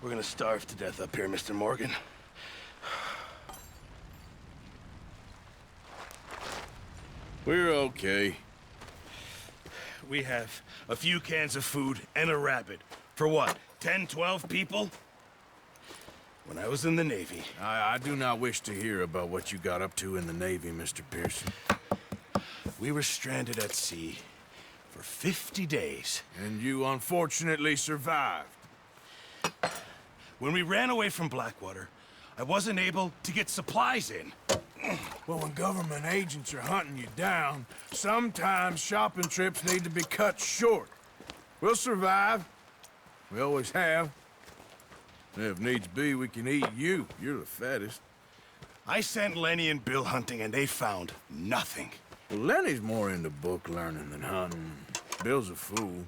We're gonna starve to death up here, Mr. Morgan. We're okay. We have a few cans of food and a rabbit. For what, 10, 12 people? When I was in the Navy... I do not wish to hear about what you got up to in the Navy, Mr. Pearson. We were stranded at sea for 50 days. And you unfortunately survived. When we ran away from Blackwater, I wasn't able to get supplies in. Well, when government agents are hunting you down, sometimes shopping trips need to be cut short. We'll survive. We always have. And if needs be, we can eat you. You're the fattest. I sent Lenny and Bill hunting, and they found nothing. Well, Lenny's more into book learning than hunting. Bill's a fool.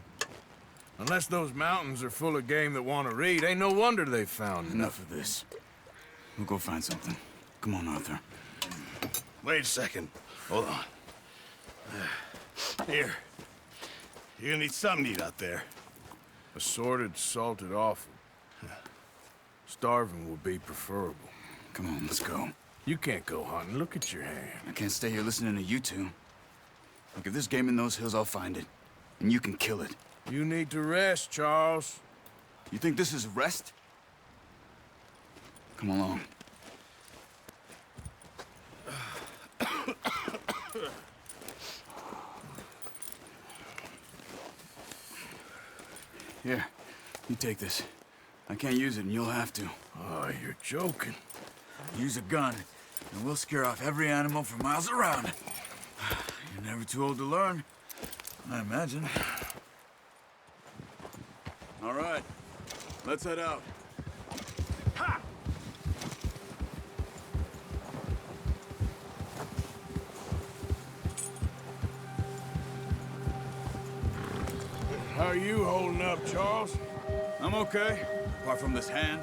Unless those mountains are full of game that want to read, ain't no wonder they found Enough of this. We'll go find something. Come on, Arthur. Wait a second. Hold on. Here. You're gonna need something to eat out there. Assorted, salted offal. Starving will be preferable. Come on, let's go. You can't go hunting. Look at your hand. I can't stay here listening to you two. Look, if there's game in those hills, I'll find it. And you can kill it. You need to rest, Charles. You think this is rest? Come along. Here, you take this. I can't use it, and you'll have to. Oh, you're joking. Use a gun, and we'll scare off every animal for miles around. You're never too old to learn, I imagine. All right, let's head out. Ha! How are you holding up, Charles? I'm okay, apart from this hand.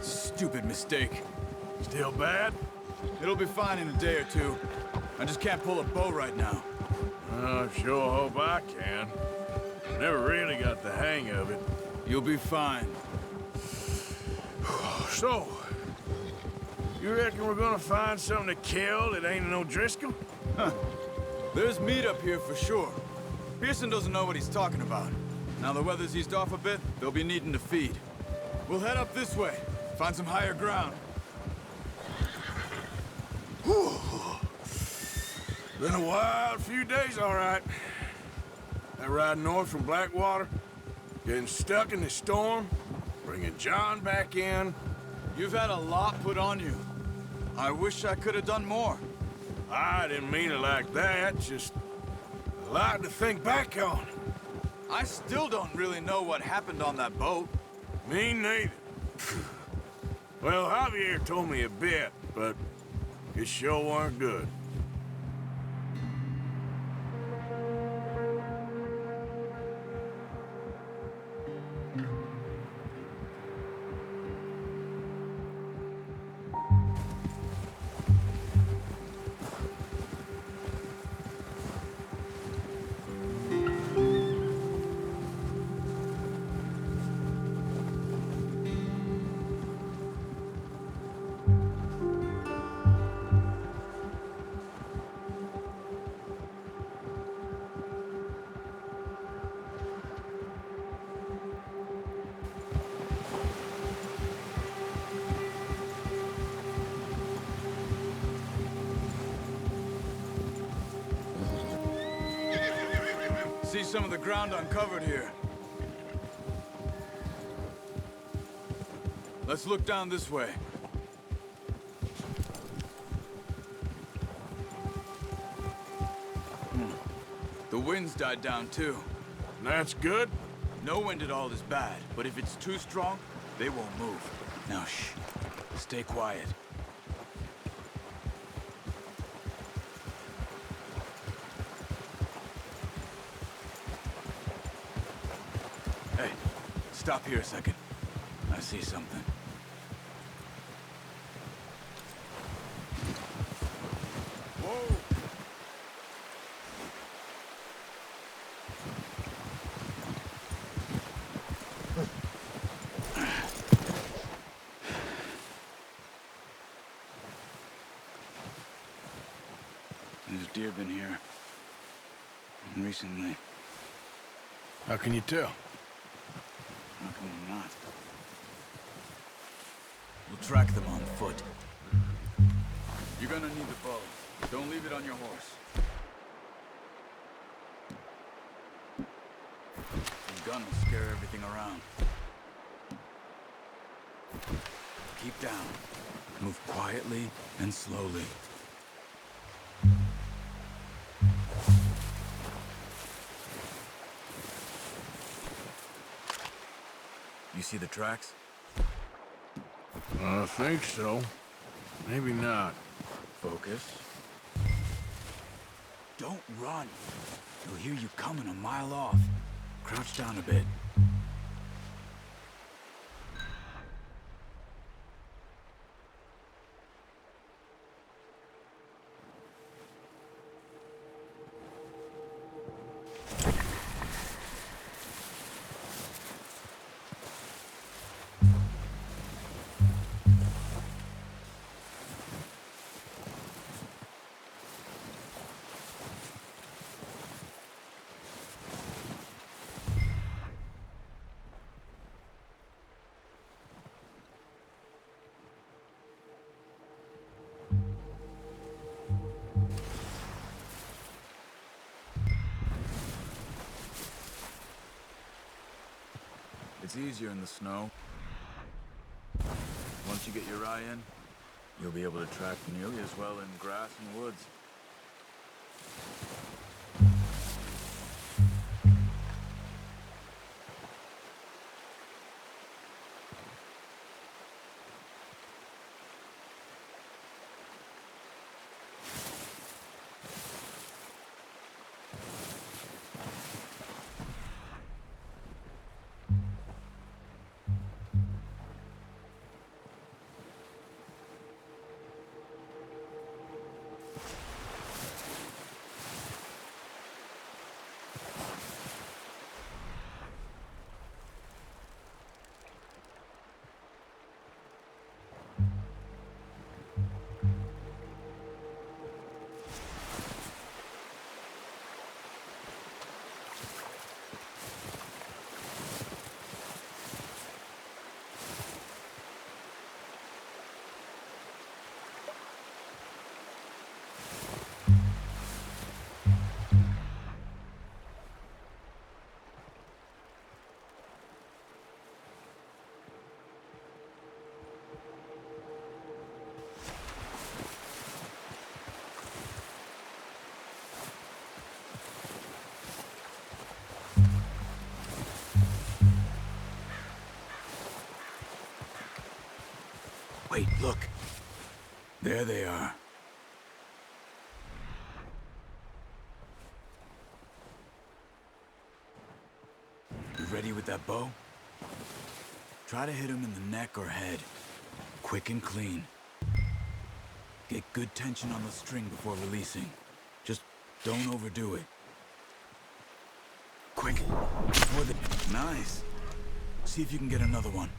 Stupid mistake. Still bad? It'll be fine in a day or two. I just can't pull a bow right now. I sure hope I can. Never really got the hang of it. You'll be fine. So, you reckon we're gonna find something to kill that ain't no Driscoll? Huh. There's meat up here for sure. Pearson doesn't know what he's talking about. Now the weather's eased off a bit, they'll be needing to feed. We'll head up this way, find some higher ground. Been a wild few days, all right. That ride north from Blackwater, getting stuck in the storm, bringing John back in. You've had a lot put on you. I wish I could have done more. I didn't mean it like that, just a lot to think back on. I still don't really know what happened on that boat. Me neither. Well, Javier told me a bit, but it sure weren't good. See some of the ground uncovered here. Let's look down this way. The wind's died down too. That's good. No wind at all is bad, but if it's too strong, they won't move. Now shh, stay quiet. Hey, stop here a second. I see something. Whoa! There's deer been here. Recently. How can you tell? How come I'm not? We'll track them on foot. You're gonna need the bow. Don't leave it on your horse. The gun will scare everything around. Keep down. Move quietly and slowly. You see the tracks? I think so. Maybe not. Focus. Don't run. They'll hear you coming a mile off. Crouch down a bit. It's easier in the snow. Once you get your eye in, you'll be able to track nearly as well in grass and woods. Wait, look. There they are. You ready with that bow? Try to hit him in the neck or head. Quick and clean. Get good tension on the string before releasing. Just don't overdo it. Quick. Before the... Nice. See if you can get another one.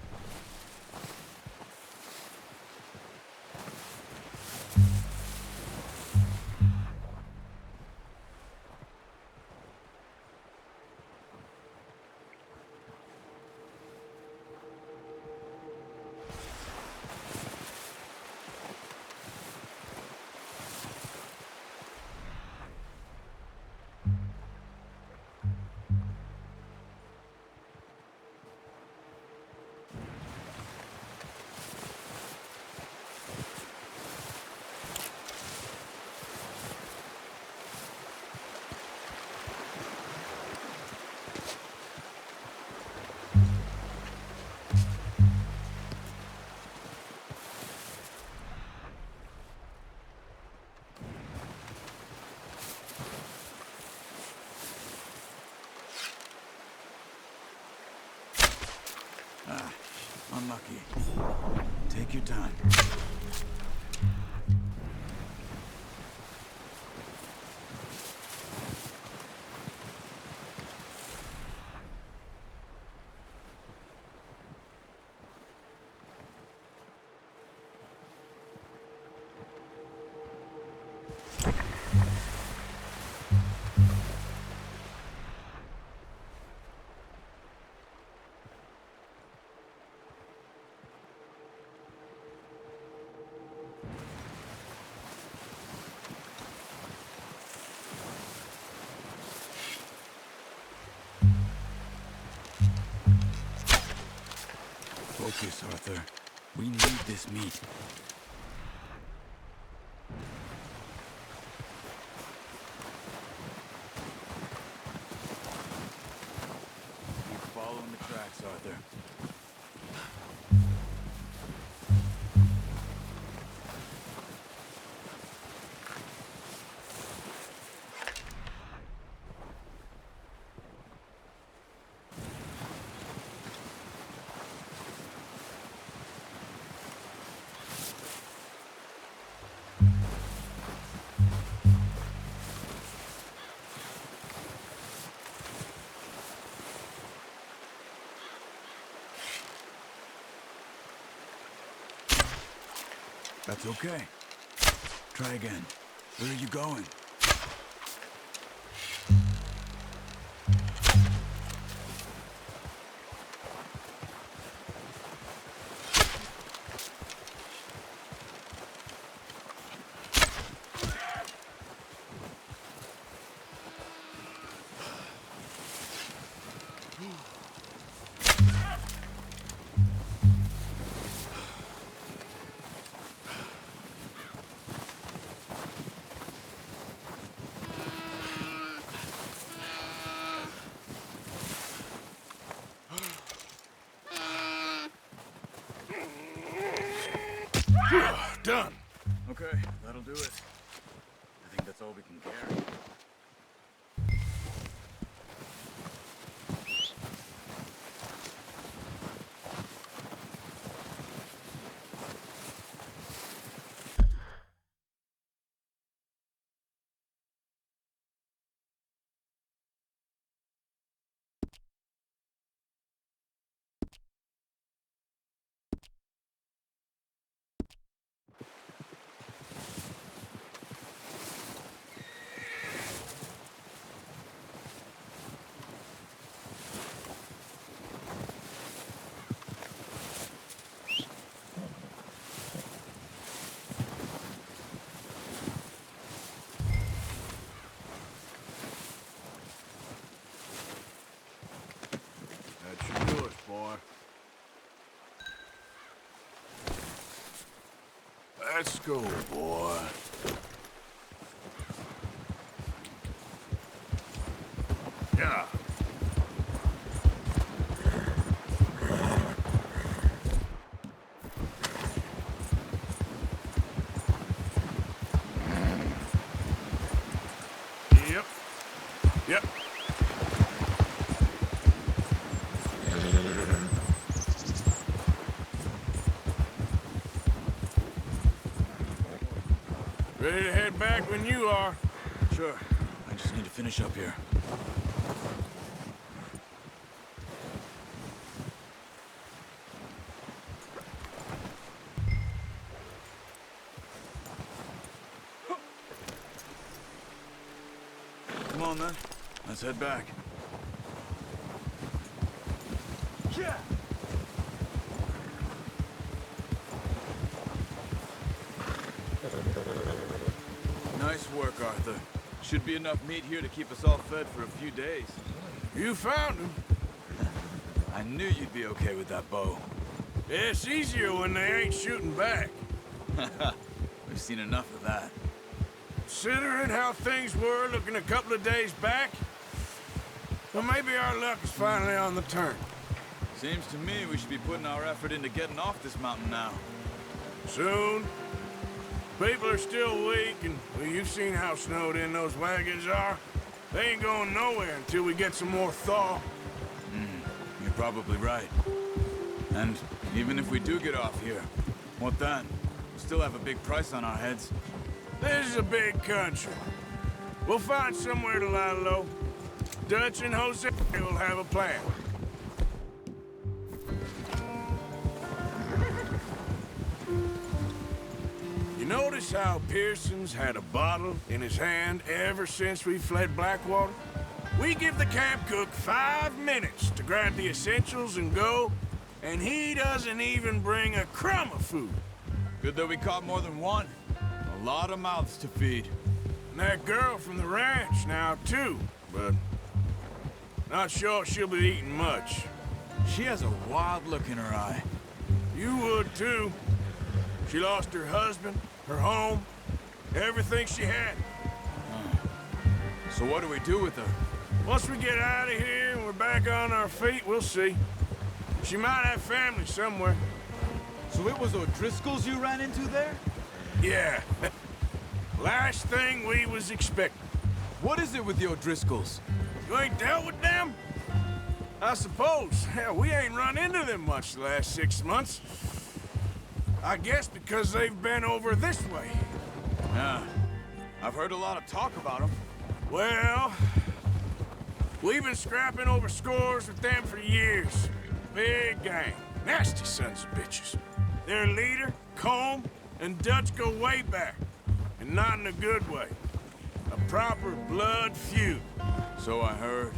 Unlucky. Take your time. Focus, Arthur. We need this meat. Keep following the tracks, Arthur. That's okay. Try again. Where are you going? Done. Okay, that'll do it. I think that's all we can carry. That's yours, boy. Let's go, boy. Yeah. Ready to head back when you are. Sure. I just need to finish up here. Come on, then. Let's head back. Yeah. Nice work, Arthur. Should be enough meat here to keep us all fed for a few days. You found him. I knew you'd be okay with that bow. It's easier when they ain't shooting back. We've seen enough of that. Considering how things were looking a couple of days back, well, maybe our luck is finally on the turn. Seems to me we should be putting our effort into getting off this mountain now. Soon. People are still weak, and well, you've seen how snowed in those wagons are. They ain't going nowhere until we get some more thaw. You're probably right. And even if we do get off here, what then? We'll still have a big price on our heads. This is a big country. We'll find somewhere to lie low. Dutch and Jose will have a plan. You notice how Pearson's had a bottle in his hand ever since we fled Blackwater? We give the camp cook 5 minutes to grab the essentials and go, and he doesn't even bring a crumb of food. Good that we caught more than one. A lot of mouths to feed. And that girl from the ranch now, too, but not sure she'll be eating much. She has a wild look in her eye. You would, too. She lost her husband, her home, everything she had. So what do we do with her? Once we get out of here and we're back on our feet, we'll see. She might have family somewhere. So it was O'Driscoll's you ran into there? Yeah. Last thing we was expecting. What is it with the O'Driscolls? You ain't dealt with them? I suppose. Hell, we ain't run into them much the last 6 months. I guess because they've been over this way. Yeah. I've heard a lot of talk about them. Well, we've been scrapping over scores with them for years. Big gang. Nasty sons of bitches. Their leader, Combe, and Dutch go way back. And not in a good way. A proper blood feud. So I heard.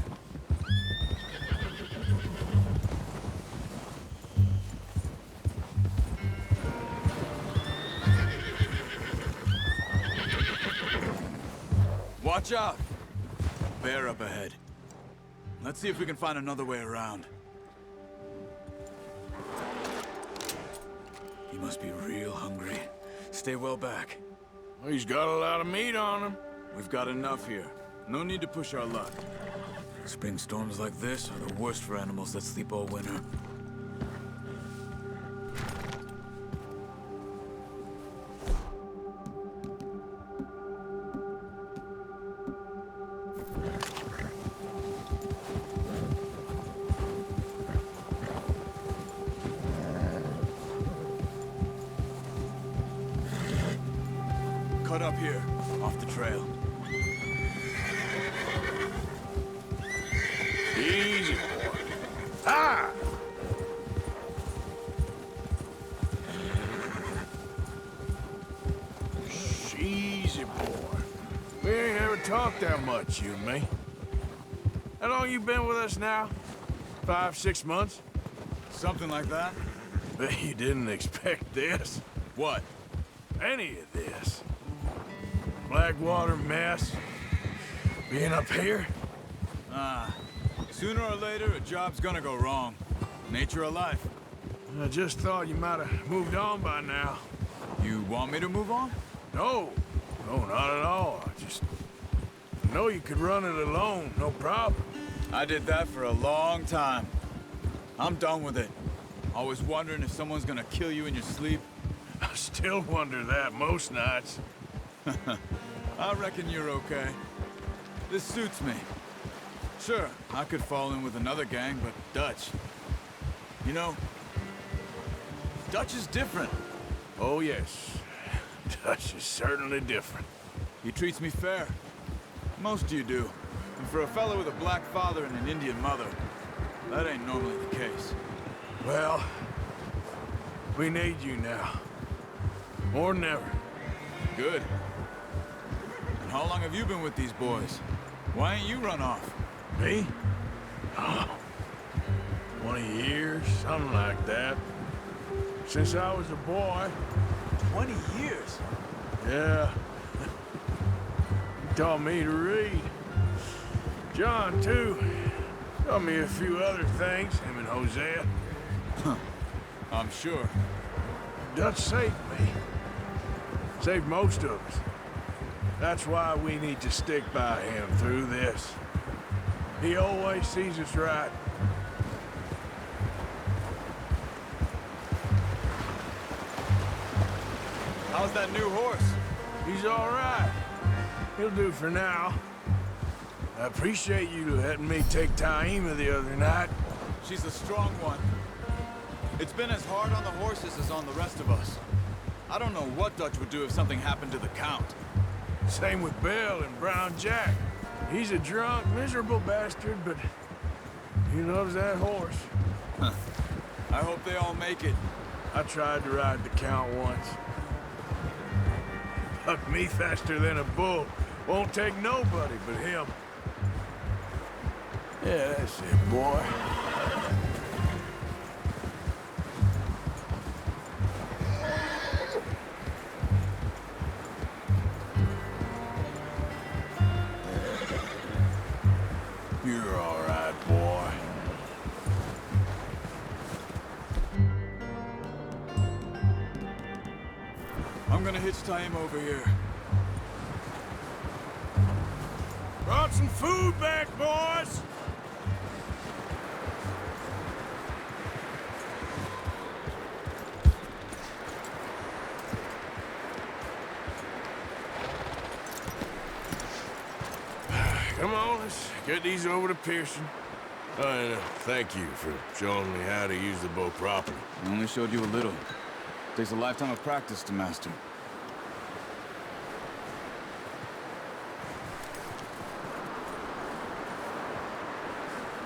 Watch out! Bear up ahead. Let's see if we can find another way around. He must be real hungry. Stay well back. Well, he's got a lot of meat on him. We've got enough here. No need to push our luck. Spring storms like this are the worst for animals that sleep all winter. Cut up here, off the trail. Easy, boy. Ah! Easy, boy. We ain't ever talked that much, you and me. How long you been with us now? 5, 6 months? Something like that? Bet you didn't expect this. What? Any of this. Blackwater mess. Being up here? Sooner or later, a job's gonna go wrong. Nature of life. I just thought you might have moved on by now. You want me to move on? No. No, not at all. I know you could run it alone, no problem. I did that for a long time. I'm done with it. Always wondering if someone's gonna kill you in your sleep. I still wonder that most nights. I reckon you're okay. This suits me. Sure, I could fall in with another gang, but Dutch. You know, Dutch is different. Oh, yes. Dutch is certainly different. He treats me fair. Most of you do. And for a fellow with a black father and an Indian mother, that ain't normally the case. Well, we need you now. More than ever. Good. And how long have you been with these boys? Why ain't you run off? Me? Oh, 20 years, something like that. Since I was a boy. 20 years? Yeah. He taught me to read. John, too. Taught me a few other things, him and Hosea. I'm sure. Dutch saved me. Saved most of us. That's why we need to stick by him through this. He always sees us right. How's that new horse? He's all right. He'll do for now. I appreciate you letting me take Taima the other night. She's a strong one. It's been as hard on the horses as on the rest of us. I don't know what Dutch would do if something happened to the Count. Same with Bill and Brown Jack. He's a drunk, miserable bastard, but he loves that horse. I hope they all make it. I tried to ride the Count once. Bucked me faster than a bull. Won't take nobody but him. Yeah, that's it, boy. You're all right, boy. I'm gonna hitch Taima over here. Brought some food back, boys! Come on, let's get these over to Pearson. And thank you for showing me how to use the bow properly. I only showed you a little. Takes a lifetime of practice to master.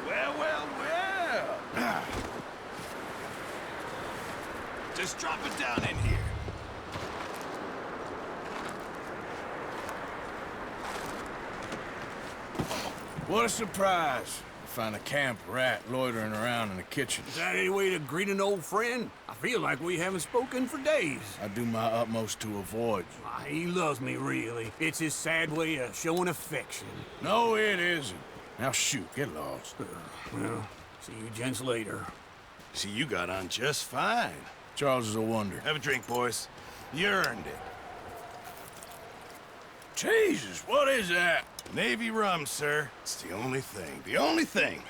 Well. Just drop it down in here. What a surprise. Find a camp rat loitering around in the kitchen. Is that any way to greet an old friend? I feel like we haven't spoken for days. I do my utmost to avoid you. He loves me, really. It's his sad way of showing affection. No, it isn't. Now shoot, get lost. Well, see you gents later. See, you got on just fine. Charles is a wonder. Have a drink, boys. You earned it. Jesus, what is that? Navy rum, sir. It's the only thing. The only thing.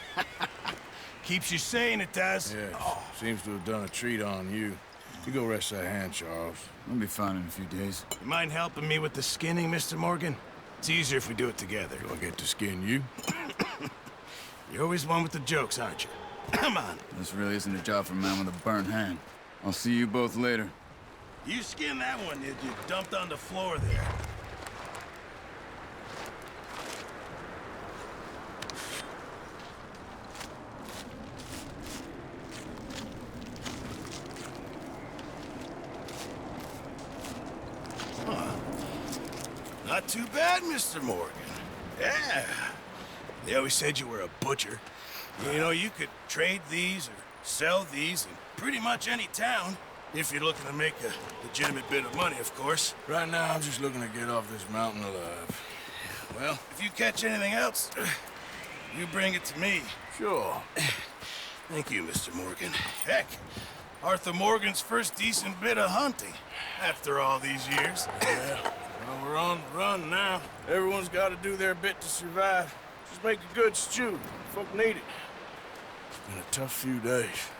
Keeps you sane, it does. Yeah, seems to have done a treat on you. You go rest that hand, Charles. I'll be fine in a few days. You mind helping me with the skinning, Mr. Morgan? It's easier if we do it together. Do I get to skin you? You're always one with the jokes, aren't you? Come on. This really isn't a job for a man with a burnt hand. I'll see you both later. You skinned that one you dumped on the floor there. Not too bad, Mr. Morgan. Yeah. They always said you were a butcher. You know, you could trade these or sell these in pretty much any town, if you're looking to make a legitimate bit of money, of course. Right now, I'm just looking to get off this mountain alive. Well, if you catch anything else, you bring it to me. Sure. Thank you, Mr. Morgan. Heck, Arthur Morgan's first decent bit of hunting, after all these years. Yeah. Well, we're on the run now. Everyone's got to do their bit to survive. Just make a good stew. Folk need it. It's been a tough few days.